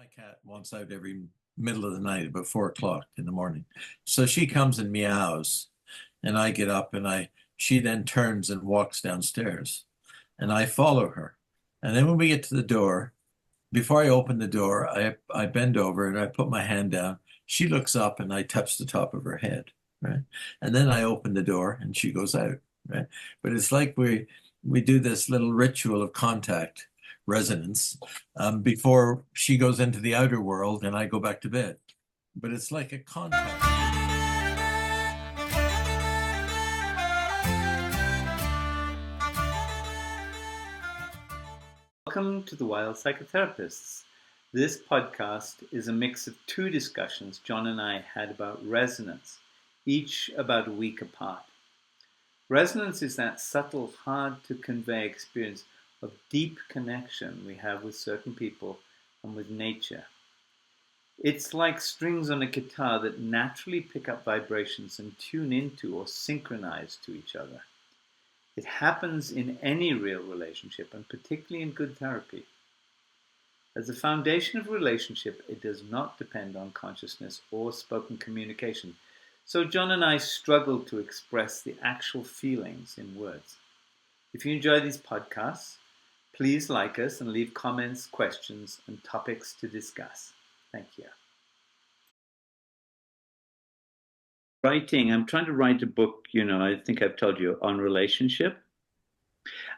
My cat wants out every middle of the night, about 4 o'clock in the morning. So she comes and meows, and I get up and she then turns and walks downstairs, and I follow her. And then when we get to the door, before I open the door, I bend over and I put my hand down. She looks up and I touch the top of her head, right? And then I open the door and she goes out, right? But it's like we do this little ritual of contact resonance before she goes into the outer world and I go back to bed. But it's like a contact. Welcome to the Wild Psychotherapists. This podcast is a mix of two discussions John and I had about resonance, each about a week apart. Resonance is that subtle, hard to convey experience of deep connection we have with certain people and with nature. It's like strings on a guitar that naturally pick up vibrations and tune into or synchronize to each other. It happens in any real relationship, and particularly in good therapy. As the foundation of a relationship, it does not depend on consciousness or spoken communication. So John and I struggle to express the actual feelings in words. If you enjoy these podcasts, please like us and leave comments, questions, and topics to discuss. Thank you. I'm trying to write a book, I think I've told you, on relationship.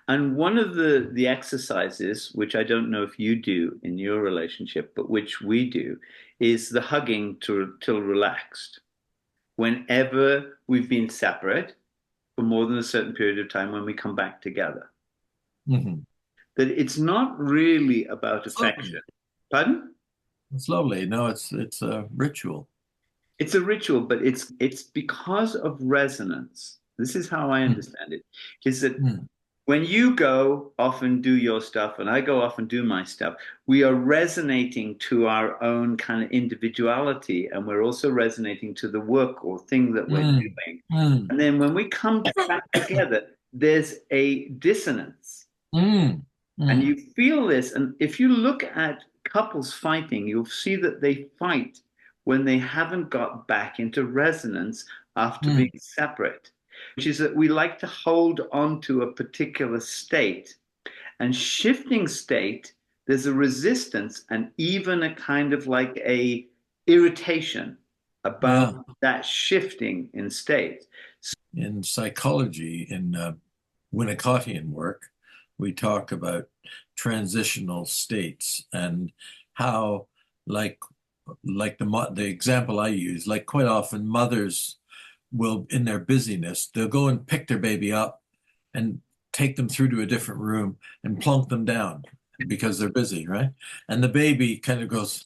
And one of the exercises, which I don't know if you do in your relationship, but which we do, is the hugging till relaxed. Whenever we've been separate for more than a certain period of time when we come back together. Mm-hmm. That it's not really about affection. Pardon? It's lovely. No, it's a ritual. It's a ritual, but it's because of resonance. This is how I understand it. Is that when you go off and do your stuff and I go off and do my stuff, we are resonating to our own kind of individuality, and we're also resonating to the work or thing that we're doing. And then when we come back together, there's a dissonance. And you feel this. And if you look at couples fighting, you'll see that they fight when they haven't got back into resonance after being separate, which is that we like to hold on to a particular state. And shifting state, there's a resistance and even a kind of like a irritation about that shifting in state. In psychology, in Winnicottian work, we talk about transitional states and how, like the example I use, like quite often mothers will, in their busyness, they'll go and pick their baby up and take them through to a different room and plunk them down because they're busy, right? And the baby kind of goes,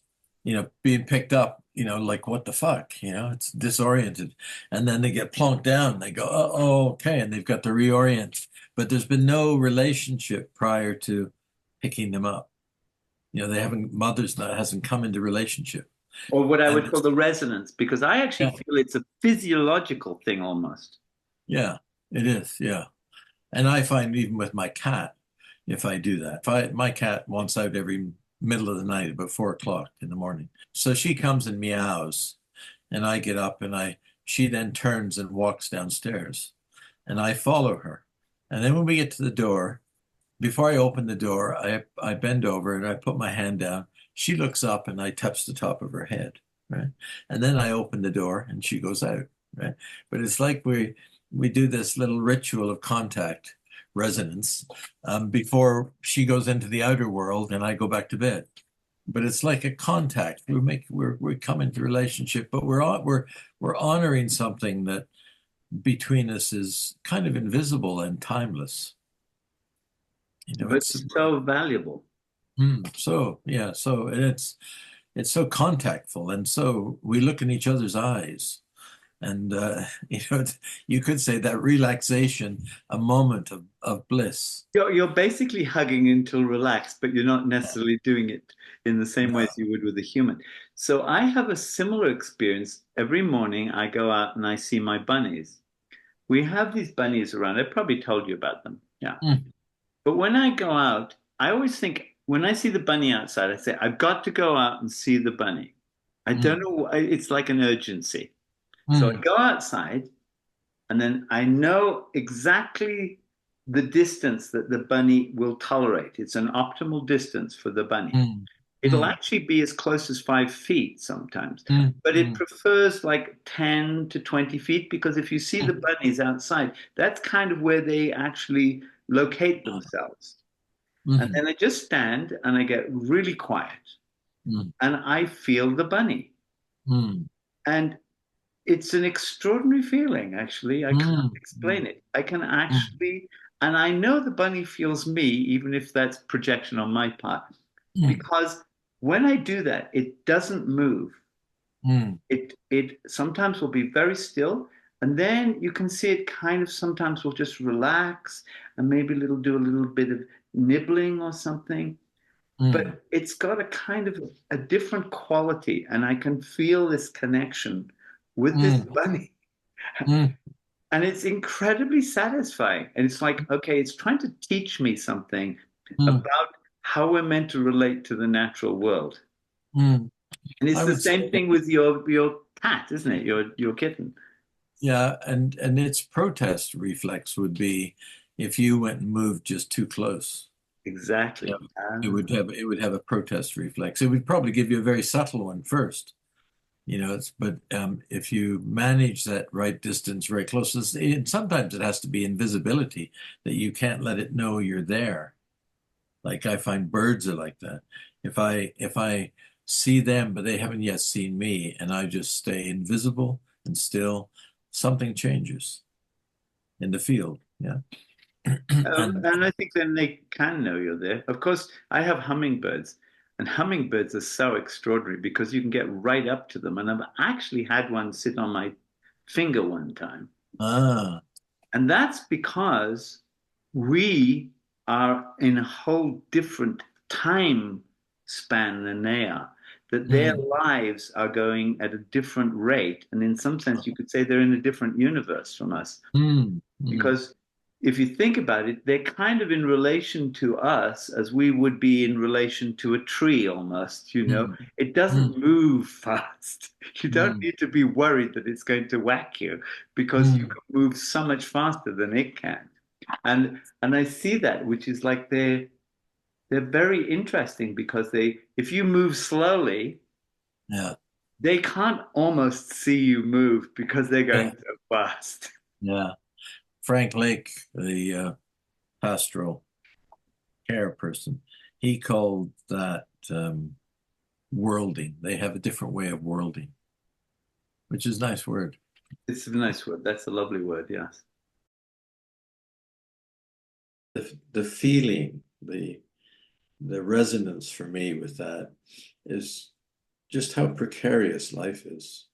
being picked up, like what the fuck, it's disoriented. And then they get plunked down. They go, oh, okay. And they've got to reorient. But there's been no relationship prior to picking them up. Mothers hasn't come into relationship. Or what I would call the resonance, because I actually feel it's a physiological thing almost. Yeah, it is. Yeah. And I find even with my cat, if I do that, my cat wants out every middle of the night, about 4 o'clock in the morning. So she comes and meows, and I get up and she then turns and walks downstairs, and I follow her. And then when we get to the door, before I open the door, I bend over and I put my hand down. She looks up and I touch the top of her head, right? And then I open the door and she goes out, right? But it's like we do this little ritual of contact resonance before she goes into the outer world and I go back to bed. But it's like a contact. We come into relationship, but we're honoring something that between us is kind of invisible and timeless. But it's so valuable. So it's so contactful, and so we look in each other's eyes, and you could say that relaxation, a moment of bliss. You're basically hugging until relaxed, but you're not necessarily doing it in the same way as you would with a human. So I have a similar experience. Every morning I go out and I see my bunnies. We have these bunnies around. I probably told you about them. Yeah. But when I go out, I always think when I see the bunny outside, I say, I've got to go out and see the bunny. I don't Mm, know why, it's like an urgency. So I mm, go outside and then I know exactly the distance that the bunny will tolerate. It's an optimal distance for the bunny. mm, It'll mm, actually be as close as 5 feet sometimes, mm, but it mm, prefers like 10 to 20 feet because if you see the mm. bunnies outside, that's kind of where they actually locate themselves. And Mhm, then I just stand and I get really quiet mm, and I feel the bunny. mm, And it's an extraordinary feeling, actually. I can't mm, mm, explain it. I can mm, actually, and I know the bunny feels me, even if that's projection on my part, mm, because when I do that, it doesn't move. mm, It sometimes will be very still, and then you can see it kind of sometimes will just relax and maybe it'll do a little bit of nibbling or something. mm, But it's got a kind of a different quality, and I can feel this connection with this mm, bunny. mm, And it's incredibly satisfying. And it's like, okay, it's trying to teach me something mm, about how we're meant to relate to the natural world. mm. And it's I the would say, same thing with your cat, isn't it? Your kitten. yeah, and its protest reflex would be if you went and moved just too close. Yeah, Exactly. it would have a protest reflex. It would probably give you a very subtle one first. But if you manage that right distance very close, and sometimes it has to be invisibility that you can't let it know you're there. Like I find birds are like that. If I see them, but they haven't yet seen me, and I just stay invisible and still, something changes in the field. Yeah. And And I think then they can know you're there. Of course, I have hummingbirds, and hummingbirds are so extraordinary because you can get right up to them. And I've actually had one sit on my finger one time. ah, And that's because we are in a whole different time span than they are, that their mm, lives are going at a different rate. And in some sense, you could say they're in a different universe from us. mm, mm, Because if you think about it, they're kind of in relation to us as we would be in relation to a tree almost, you know. mm, It mm, doesn't move fast. You don't mm, need to be worried that it's going to whack you because you mm, can move so much faster than it can. And I see that, which is like they're very interesting because they if you move slowly, yeah, they can't almost see you move because they're going yeah, so fast. yeah. Frank Lake, the pastoral care person, he called that worlding. They have a different way of worlding, which is a nice word. It's a nice word. That's a lovely word, yes. The feeling, the resonance for me with that is just how precarious life is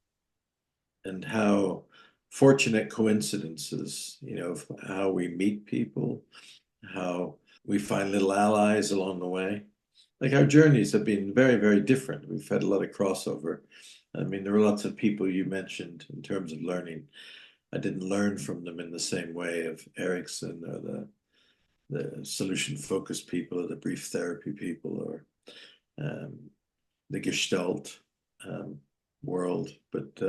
and how fortunate coincidences, of how we meet people, how we find little allies along the way. Like our journeys have been very, very different. We've had a lot of crossover. I mean, there are lots of people you mentioned in terms of learning. I didn't learn from them in the same way of Erickson or the solution focused people or the brief therapy people or um, the Gestalt um, world. But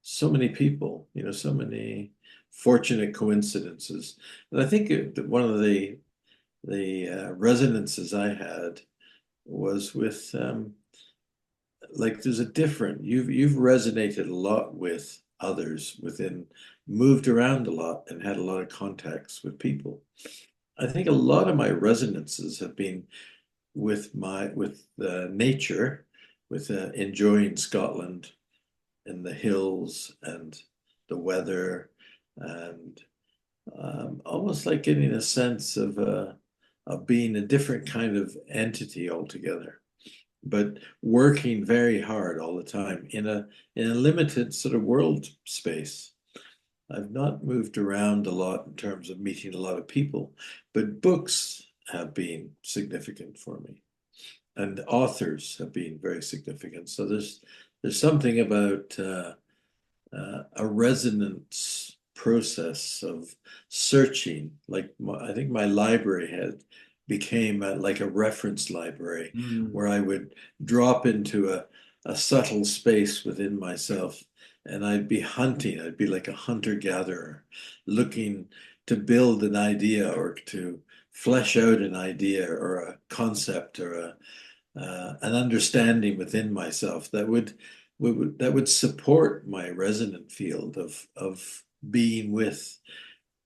so many people, so many fortunate coincidences. And I think that one of the resonances I had was with like there's a different you've resonated a lot with others within moved around a lot and had a lot of contacts with people. I think a lot of my resonances have been with nature, with enjoying Scotland and the hills and the weather, and almost like getting a sense of being a different kind of entity altogether, but working very hard all the time in a limited sort of world space. I've not moved around a lot in terms of meeting a lot of people, but books have been significant for me, and authors have been very significant. So there's something about a resonance process of searching. Like I think my library had became like a reference library Mm. where I would drop into a subtle space within myself and I'd be hunting. I'd be like a hunter-gatherer looking to build an idea or to flesh out an idea or a concept or an understanding within myself that would support my resonant field of being with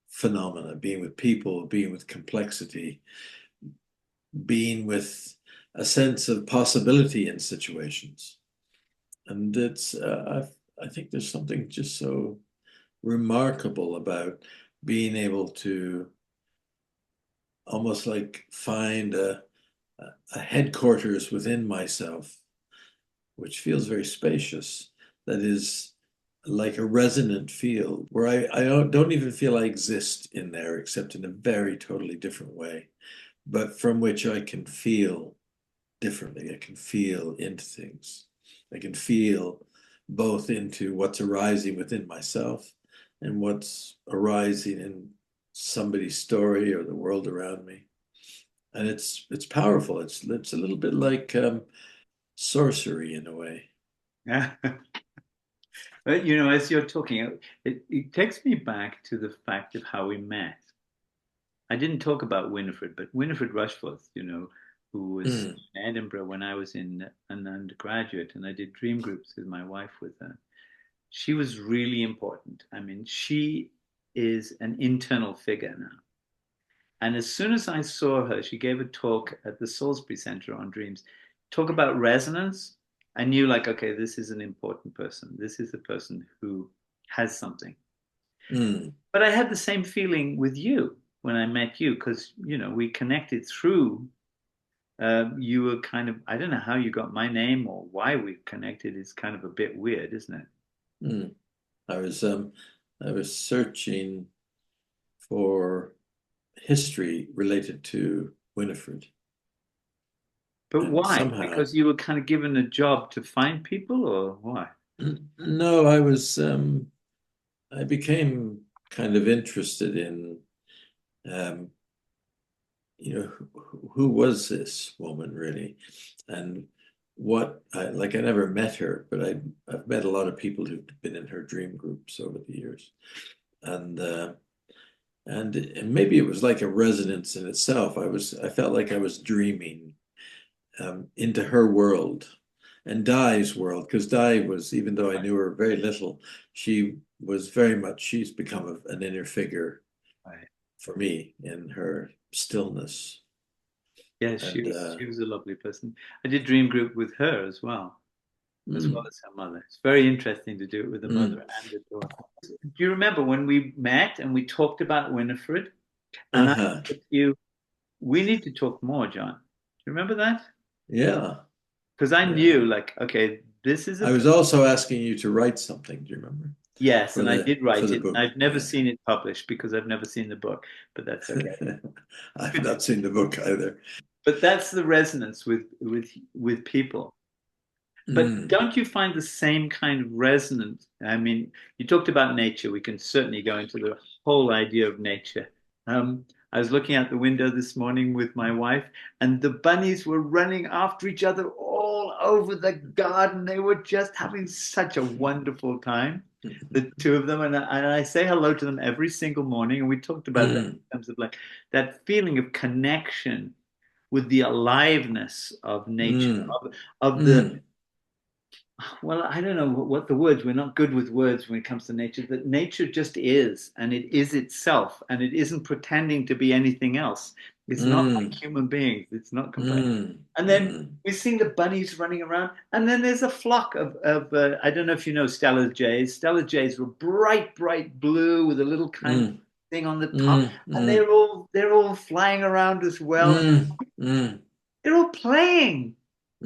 phenomena, being with people, being with complexity, being with a sense of possibility in situations. And I think there's something just so remarkable about being able to almost like find a headquarters within myself, which feels very spacious, that is like a resonant field where I don't even feel I exist in there except in a very totally different way, but from which I can feel differently. I can feel into things. I can feel both into what's arising within myself and what's arising in somebody's story or the world around me. And it's powerful. It's a little bit like sorcery in a way. Yeah. But you know, as you're talking, it takes me back to the fact of how we met. I didn't talk about Winifred, but Winifred Rushforth, you know, who was Mm, in Edinburgh when I was in an undergraduate and I did dream groups with my wife with her. She was really important. I mean, she is an internal figure now. And as soon as I saw her, she gave a talk at the Salisbury Centre on dreams, talk about resonance. I knew, like, okay, this is an important person. This is a person who has something. mm, But I had the same feeling with you when I met you because, you know, we connected through. You were kind of, I don't know how you got my name or why we connected. It's kind of a bit weird, isn't it? mm. I was um I was searching for history related to Winifred, But and why? somehow Because you were kind of given a job to find people or why? no, I became kind of interested in um, who was this woman really, and I never met her, but I've met a lot of people who've been in her dream groups over the years, and and maybe it was like a resonance in itself. I felt like I was dreaming into her world and Di's world, because Di was, even though I knew her very little, she was very much, she's become an inner figure Right. for me in her stillness. Yes, And she was a lovely person. I did dream group with her as well mm, as her mother. It's very interesting to do it with the mother mm, and the daughter. Do you remember when we met and we talked about Winifred? And I uh-huh. said to you, we need to talk more, John. Do you remember that? Yeah, Because I yeah. knew, like, okay, this is a I was also asking you to write something, do you remember? yes, and I did For write the it. book. I've never Yeah. seen it published because I've never seen the book, but that's okay. I've not seen the book either. But that's the resonance with people. But Mm, don't you find the same kind of resonance? I mean, you talked about nature. We can certainly go into the whole idea of nature. I was looking out the window this morning with my wife, and the bunnies were running after each other all over the garden. They were just having such a wonderful time, the two of them. And I say hello to them every single morning. And we talked about that mm, in terms of like that feeling of connection with the aliveness of nature, mm, of the mm, well, I don't know what the words, we're not good with words when it comes to nature, that nature just is, and it is itself, and it isn't pretending to be anything else. It's not like mm, human beings, it's not complex. mm, And then mm, we see the bunnies running around, and then there's a flock of I don't know if you know Stella Jays. Stella Jays were bright, bright blue with a little kind of mm, thing on the top, mm, and mm, they're all flying around as well. mm, mm, They're all playing.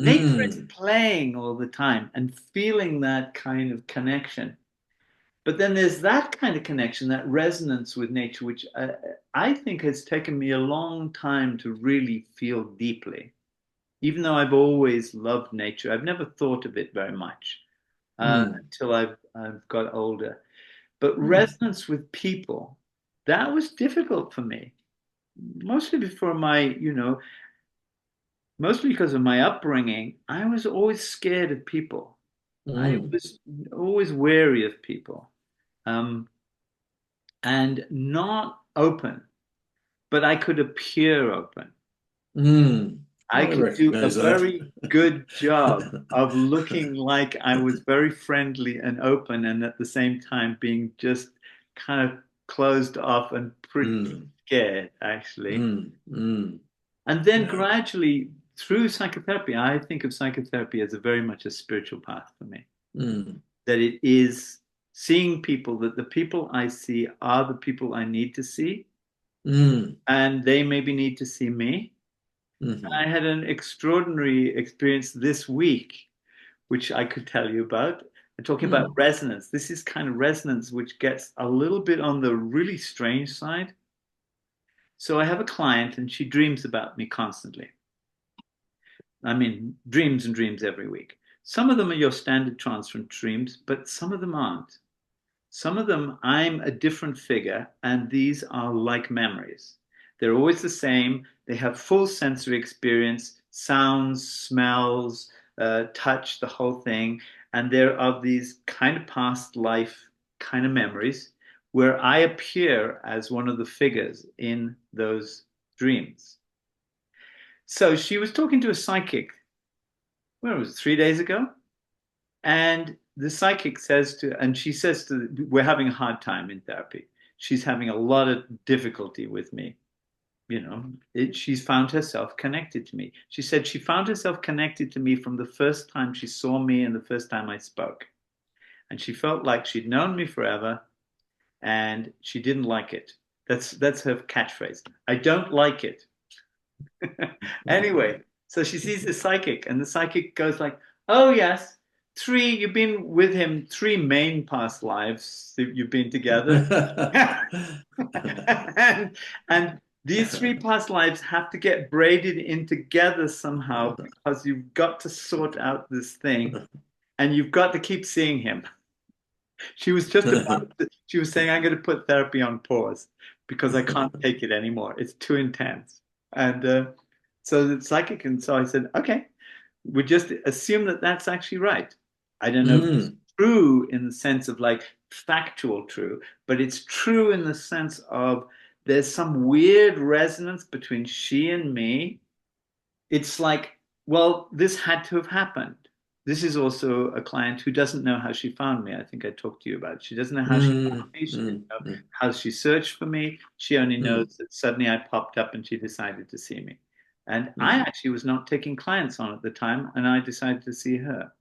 Nature is mm, playing all the time and feeling that kind of connection. But then there's that kind of connection, that resonance with nature, which I think has taken me a long time to really feel deeply. Even though I've always loved nature, I've never thought of it very much mm, until I've got older. But mm, resonance with people, that was difficult for me. mostly before my, mostly because of my upbringing, I was always scared of people. I Mm, was always wary of people, um, and not open, but I could appear open. mm. I I could do a recognize that. very good job of looking like I was very friendly and open, and at the same time being just kind of closed off and pretty Mm, scared, actually. mm, mm. And then Yeah. gradually, through psychotherapy, I think of psychotherapy as a very much a spiritual path for me. Mm, That it is seeing people, that the people I see are the people I need to see, mm, and they maybe need to see me. mhm, I had an extraordinary experience this week, which I could tell you about. I'm talking about mm, resonance. This is kind of resonance which gets a little bit on the really strange side. So I have a client and she dreams about me constantly. I mean, dreams and dreams every week. Some of them are your standard transference dreams, but some of them aren't. Some of them, I'm a different figure, and these are like memories. They're always the same. They have full sensory experience, sounds, smells, touch, the whole thing. And they're of these kind of past life kind of memories where I appear as one of the figures in those dreams. So she was talking to a psychic, where was it, 3 days ago? And the psychic says to, and she says to, we're having a hard time in therapy. She's having a lot of difficulty with me. She's found herself connected to me. She said she found herself connected to me from the first time she saw me and the first time I spoke. And she felt like she'd known me forever and she didn't like it. That's her catchphrase. I don't like it. Anyway, so she sees the psychic, and the psychic goes like, "Oh yes, you've been with him 3 main past lives that you've been together." and these 3 past lives have to get braided in together somehow because you've got to sort out this thing and you've got to keep seeing him. She was saying, I'm going to put therapy on pause because I can't take it anymore. It's too intense. And so the psychic, and so I said, okay, we just assume that that's actually right. I don't know if it's Mm, true in the sense of like factual true, but it's true in the sense of there's some weird resonance between she and me. It's like, well, this had to have happened. This is also a client who doesn't know how she found me. I think I talked to you about it. She doesn't know how she found mm, me. She didn't mm, know mm, how she searched for me. She only mm, knows that suddenly I popped up and she decided to see me. And I mm, actually was not taking clients on at the time, and I decided to see her.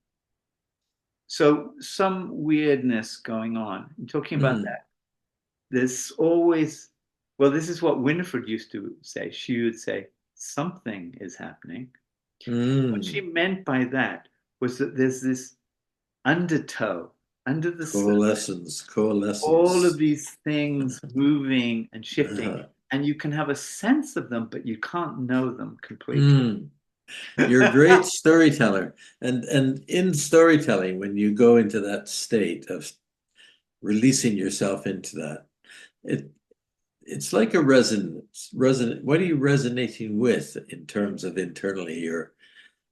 So some weirdness going on. I'm talking about mm, that. There's always, well, this is what Winifred used to say. She would say, something is happening. What she mm. meant by that was that there's this undertow under the surface, Coalescence, all of coalescence. these things moving and shifting, Uh, and you can have a sense of them, but you can't know them completely. mm. You're a great storyteller. And in storytelling, when you go into that state of releasing yourself into that, it it's like a resonance. What are you resonating with in terms of internally your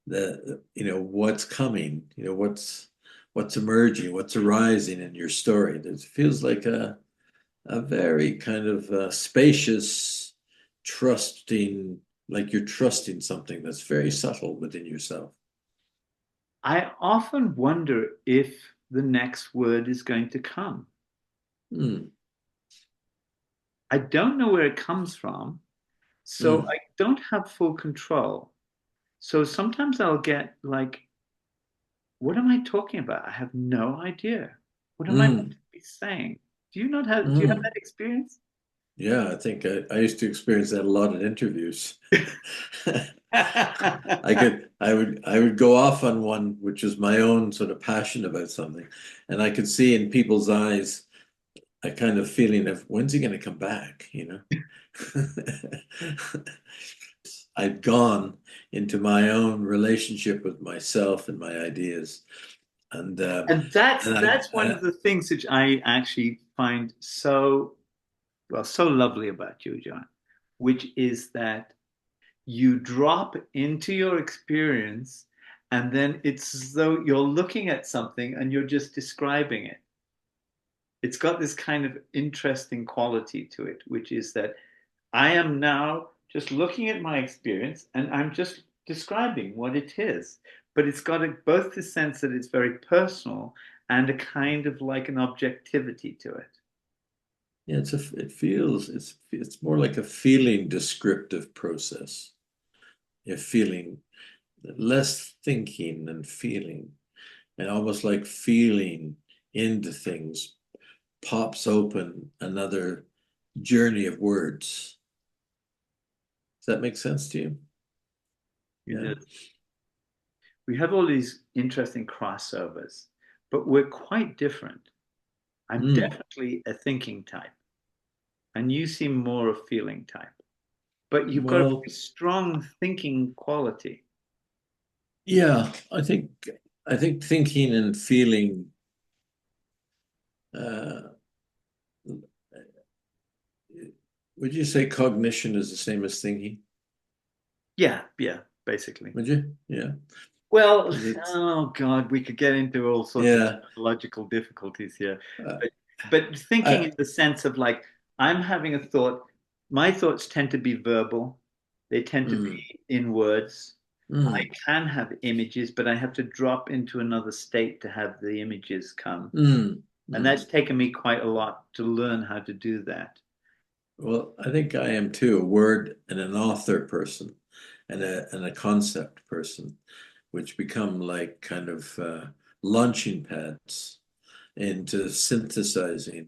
what's coming, what's emerging, what's arising in your story. It feels like a very kind of spacious, trusting, like you're trusting something that's very subtle within yourself. I often wonder if the next word is going to come. Mm, I don't know where it comes from, so mm, I don't have full control. So sometimes I'll get like, what am I talking about? I have no idea. What am I meant mm, to be saying? Do you have mm. that experience? Yeah, I think I used to experience that a lot in interviews. I would go off on one which was my own sort of passion about something, and I could see in people's eyes a kind of feeling of when's he going to come back, I'd gone into my own relationship with myself and my ideas, and And that's one of the things which I actually find so, well, so lovely about you, John. which is that you drop into your experience and then it's as though you're looking at something and you're just describing it. It's got this kind of interesting quality to it, which is that I am now just looking at my experience and I'm just describing what it is. But it's got both the sense that it's very personal and a kind of like an objectivity to it. Yeah, it feels it's more like a feeling descriptive process. You're feeling less thinking and feeling, and almost like feeling into things pops open another journey of words. Does that make sense to you? Yeah. We have all these interesting crossovers, but we're quite different. I'm Mm. definitely a thinking type, and you seem more a feeling type. But you've got a Well, very strong thinking quality. yeah, I think thinking and feeling uh, would you say cognition is the same as thinking? Yeah, yeah, basically. Would you? Yeah. Well, 'Cause it's oh God, we could get into all sorts of yeah. logical difficulties here. Uh, But but thinking I in the sense of like I'm having a thought, my thoughts tend to be verbal. They tend to mm, be in words. I mm, can have images, but I have to drop into another state to have the images come. mm, And that's mm. taken me quite a lot to learn how to do that. Well, I think I am too, a word and an author person and a concept person, which become like kind of launching pads into synthesizing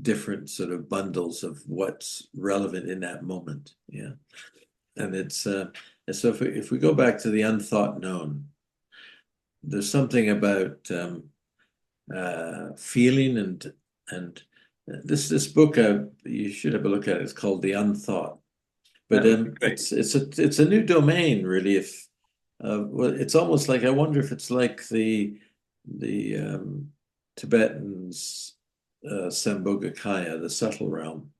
different sort of bundles of what's relevant in that moment. Yeah. And it's and so if we go back to the unthought known, there's something about feeling and this book you should have a look at it. It's called The Unthought, but That would be great. it's a new domain really. If well, it's almost like I wonder if it's like the Tibetans Sambhogakaya, the subtle realm,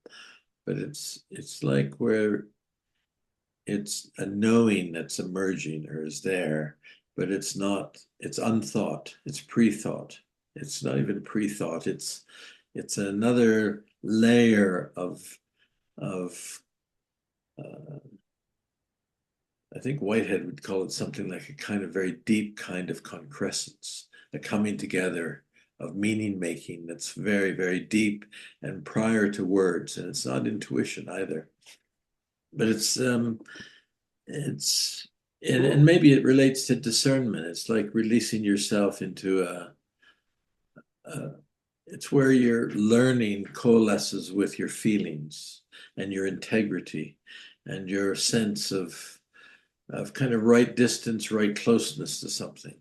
but it's like where it's a knowing that's emerging or is there, but it's not, it's unthought, it's pre-thought. It's not even pre-thought, it's another layer of uh, I think Whitehead would call it something like a kind of very deep kind of concrescence, a coming together of meaning making that's very, very deep and prior to words. And it's not intuition either. But it's and maybe it relates to discernment. It's like releasing yourself into a it's where your learning coalesces with your feelings and your integrity and your sense of kind of right distance, right closeness to something,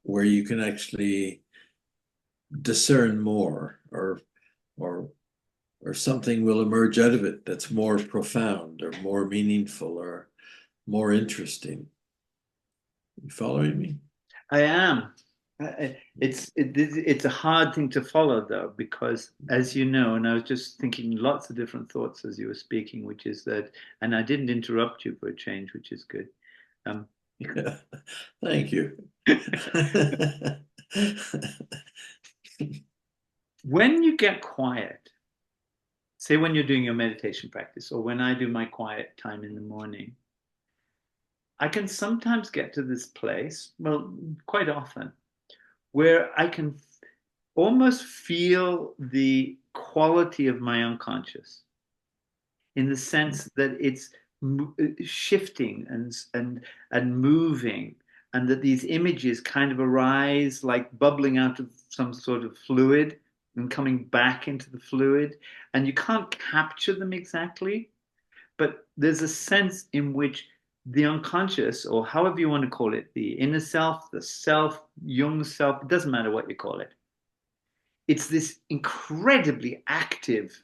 where you can actually discern more or or something will emerge out of it that's more profound or more meaningful or more interesting. You following me? I am. It's a hard thing to follow though, because as you know, and I was just thinking lots of different thoughts as you were speaking, which is that, and I didn't interrupt you for a change, which is good. Um, Yeah. Thank you. when you get quiet, say when you're doing your meditation practice, or when I do my quiet time in the morning, I can sometimes get to this place, well, quite often, where I can almost feel the quality of my unconscious in the sense that it's shifting and moving, and that these images kind of arise like bubbling out of some sort of fluid and coming back into the fluid, and you can't capture them exactly, but there's a sense in which the unconscious, or however you want to call it, the inner self, the self, young self, it doesn't matter what you call it, it's this incredibly active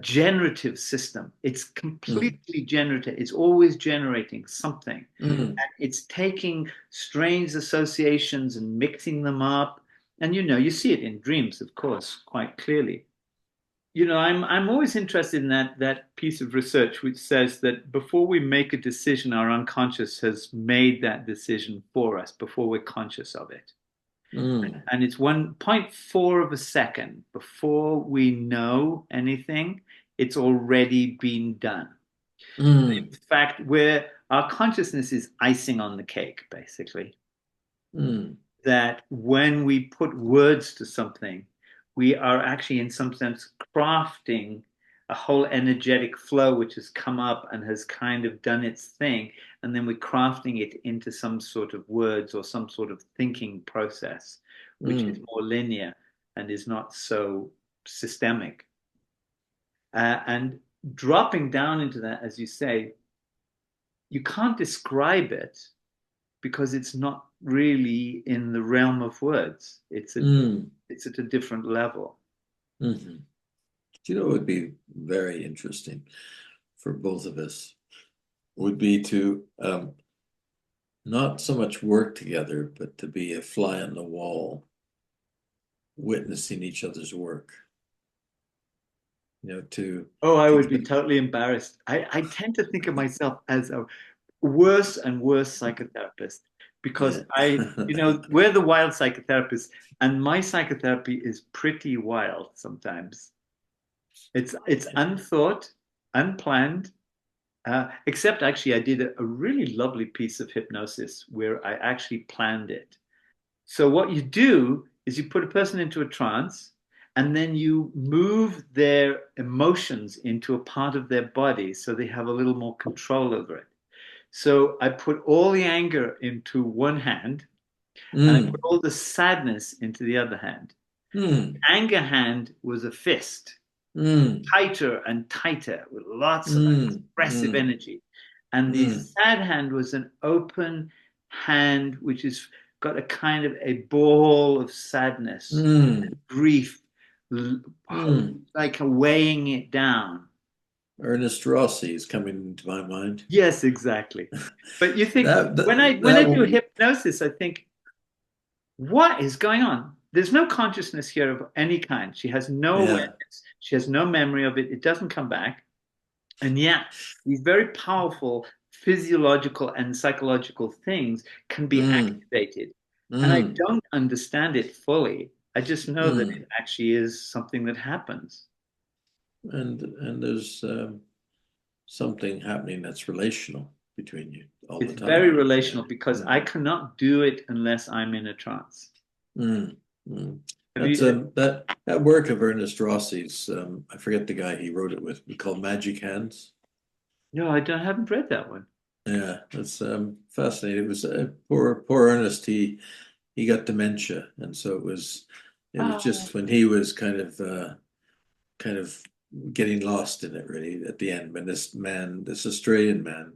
generative system. It's Mm, completely generative. It's always generating something. mm, And it's taking strange associations and mixing them up. And you know, you see it in dreams, of course, quite clearly. I'm always interested in that piece of research which says that before we make a decision, our unconscious has made that decision for us before we're conscious of it. Mm, And it's 1.4 of a second before we know anything, it's already been done. mm, In fact, where our consciousness is icing on the cake, basically. mm, That when we put words to something, we are actually, in some sense, crafting a whole energetic flow which has come up and has kind of done its thing. And then we're crafting it into some sort of words or some sort of thinking process, which is mm, more linear and is not so systemic. And dropping down into that, as you say, you can't describe it because it's not really in the realm of words. mm, It's at a different level. mhm. You know, it would be very interesting for both of us would be to not so much work together, but to be a fly on the wall, witnessing each other's work. You know, Oh, I to would be get totally embarrassed. I tend to think of myself as a worse and worse psychotherapist because yeah. we're the wild psychotherapists, and my psychotherapy is pretty wild sometimes. It's unthought, unplanned. Except actually, I did a really lovely piece of hypnosis where I actually planned it. So what you do is you put a person into a trance and then you move their emotions into a part of their body so they have a little more control over it. So I put all the anger into one hand and I put Mm, all the sadness into the other hand. mm, Anger hand was a fist, mm, tighter and tighter with lots of mm, expressive mm, energy. And the mm, sad hand was an open hand, which has got a kind of a ball of sadness, mm, grief, mm. like weighing it down. Ernest Rossi is coming into my mind. Yes, exactly. But you think That when I do hypnosis, I think, what is going on? There's no consciousness here of any kind. She has no yeah. awareness. She has no memory of it. It doesn't come back. And yet, these very powerful physiological and psychological things can be Mm, activated. And I mm, don't understand it fully. I just know that it mm. actually is something that happens. And there's something happening that's relational between you all It's the very time. Yeah. relational because I Mm, cannot do it unless I'm in a trance. mm, mm. Have That's you? that work of Ernest Rossi's. I forget the guy he wrote it with. We call Magic Hands. No, haven't read that one. Yeah, that's fascinating. It was poor Ernest. He got dementia, and so it was Oh, just when he was kind of getting lost in it really at the end when this Australian man,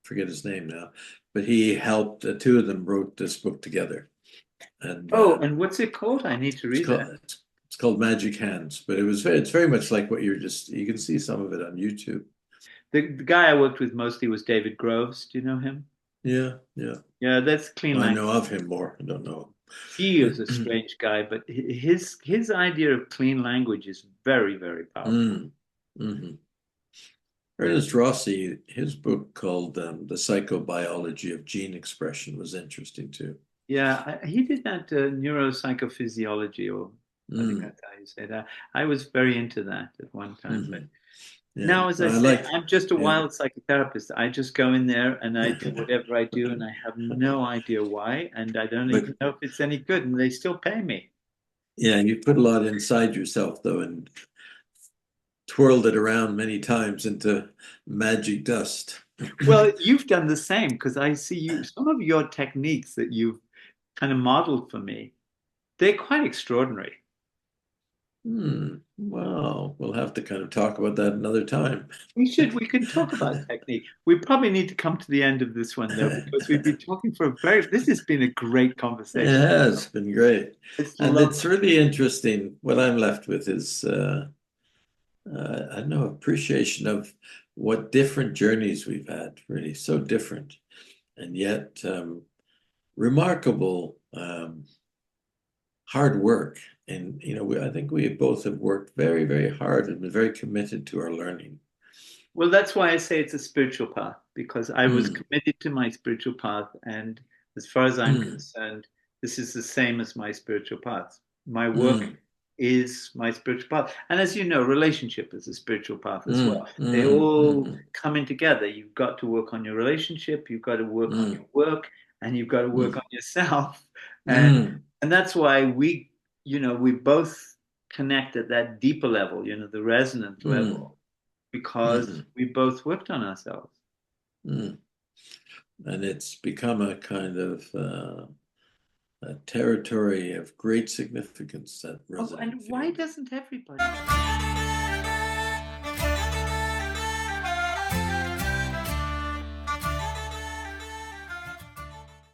forget his name now, but he helped the two of them wrote this book together, and oh, and what's it called? I need to it's read called that. it's called Magic Hands. But it's very much like what you can see some of it on YouTube. The guy I worked with mostly was David Groves. Do you know him? Yeah, yeah. Yeah, that's clean I language. know of him more. I don't know. He is a strange guy, but his idea of clean language is very, very powerful. Mm, hmm. Ernest Rossi, his book called The Psychobiology of Gene Expression was interesting too. Yeah, he did that neuropsychophysiology, or I think Mm, that's how you say that. I was very into that at one time, but hmm. Yeah, now, as I I say, like, I'm just a yeah. wild psychotherapist. I just go in there and I do whatever I do, and I have no idea why, and I don't But even know if it's any good, and they still pay me. yeah, you put a lot inside yourself though and twirled it around many times into magic dust. Well, you've done the same because I see some of your techniques that you've kind of modeled for me. They're quite extraordinary. Well, we'll have to kind of talk about that another time. We could talk about technique. We probably need to come to the end of this one though, because we've been talking for this has been a great It conversation. has been great. It's And it's lovely. really interesting. What I'm left with is, I don't know, appreciation of what different journeys we've had, really so different, and yet remarkable hard work. And, I think we both have worked very, very hard and been very committed to our learning. Well, that's why I say it's a spiritual path, because I was Mm, committed to my spiritual path. And as far as I'm mm, concerned, this is the same as my spiritual path. My work mm, is my spiritual path. And as you know, relationship is a spiritual path as well. mm, They mm, all mm, come in together. You've got to work on your relationship, you've got to work on mm, your work, and you've got to work mm, on yourself. And mm, and that's why we both connect at that deeper level, the resonant mm, level, because mm, we both worked on ourselves. mm. And it's become a kind of a territory of great significance, that Oh, resonant and why field. doesn't everybody?